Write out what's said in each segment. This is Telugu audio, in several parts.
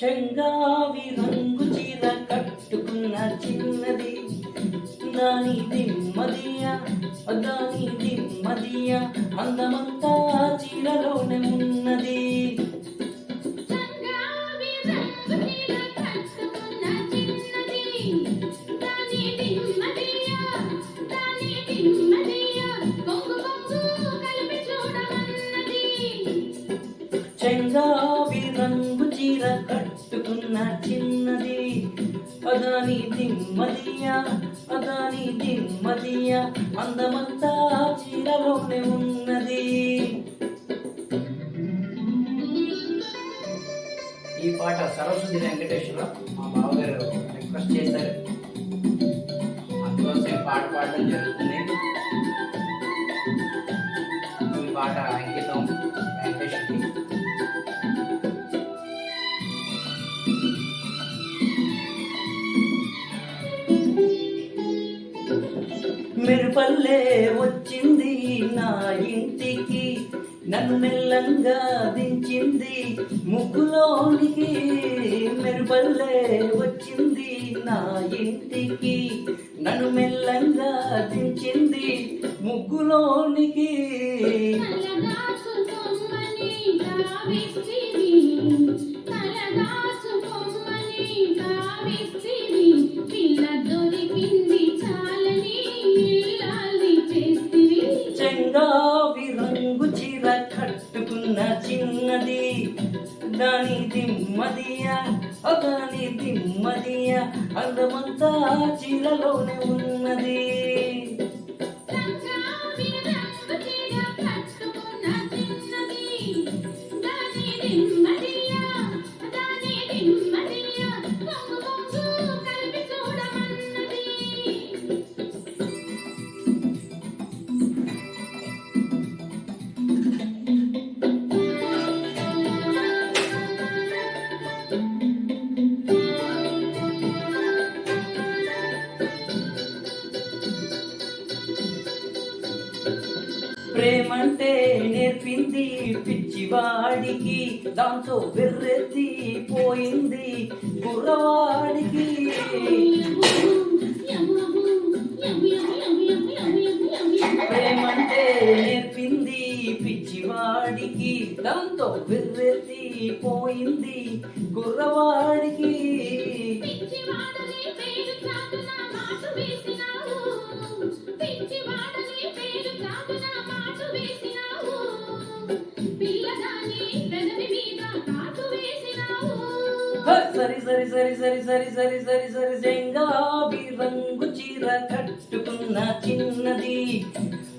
చెంగావి రంగు చీర కట్టుకున్న చిన్నది దాని దిమ్మదియా దాని దిమ్మదియా అందమంతా చీరలోనే ఉన్నది. చెంగావి రంగు చీర కట్టుకున్న చిన్నది అదాని దిమ్మదియా అదాని దిమ్మదియా అందమంతా చీరలోనే ఉన్నది. ఈ పాట సరస్వతి వెంకటేశ్వర మా బావగారు రిక్వెస్ట్ చేశారు, అందుకోసం పాట పాడడం జరుగుతుంది. ఈ పాట అంకితం వెంకటేశ్వరికి. మెరుపల్లే వచ్చింది నా ఇంటికి నన్ను మెల్లంగా దించింది ముగ్గులోనికి. మెరుపల్లే వచ్చింది నా ఇంటికి నన్ను మెల్లంగా దించింది ముగ్గులోనికి. చెంగావి రంగు చీర కట్టుకున్న చిన్నది దాని దిమ్మదియా దాని దిమ్మదియా అందమంతా చీరలోనే ఉన్నది. ప్రేమంటే నేర్పింది పిచ్చివాడికి దాంతో వెర్రెత్తి పోయింది కుర్రవాడికి. ప్రేమంటే నేర్పింది పిచ్చివాడికి దాంతో వెర్రెత్తి పోయింది కుర్రవాడికి. సరి సరి సరి సరి సరి సరి సరి సరి చెంగావి రంగు చీర కట్టుకున్న చిన్నది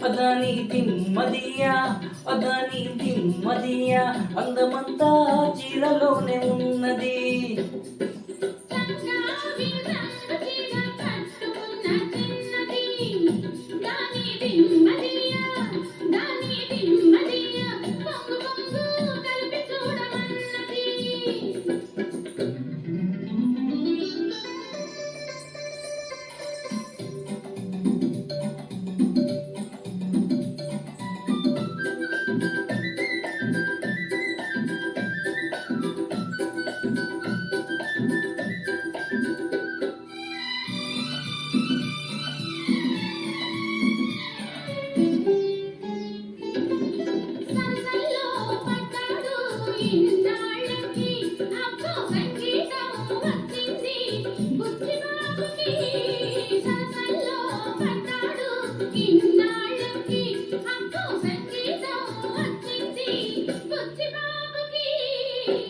అదాని దిమ్మదియా అదాని దిమ్మదియా అందమంతా చీరలోనే ఉన్నది.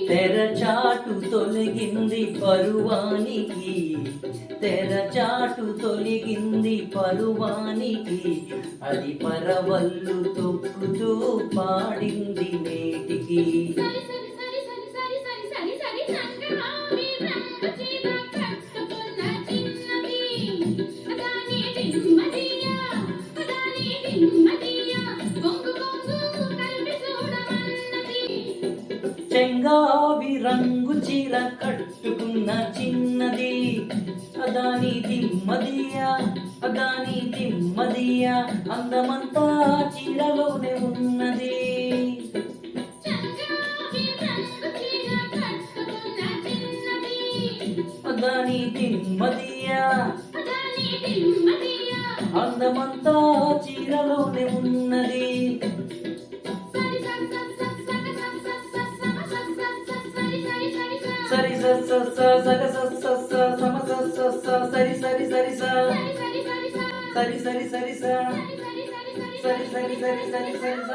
తెరచాటు తొలగింది పరువానికి తెరచాటు తొలగింది పరువానికి అది పరవళ్ళు తొక్కుతూ పాడింది నేటికి. చెంగావి రంగు చీర కట్టుకున్న చిన్నది అదాని దిమ్మదియా అదాని దిమ్మదియా అందమంతా చీరలోనే ఉన్నది. దాని దిమ్మదియా అందమంతా చీరలోనే ఉన్నది. సరి స స స సగ స స స సమ స స స సరి సరి సరి స సరి సరి సరి స సరి సరి సరి సరి సరి స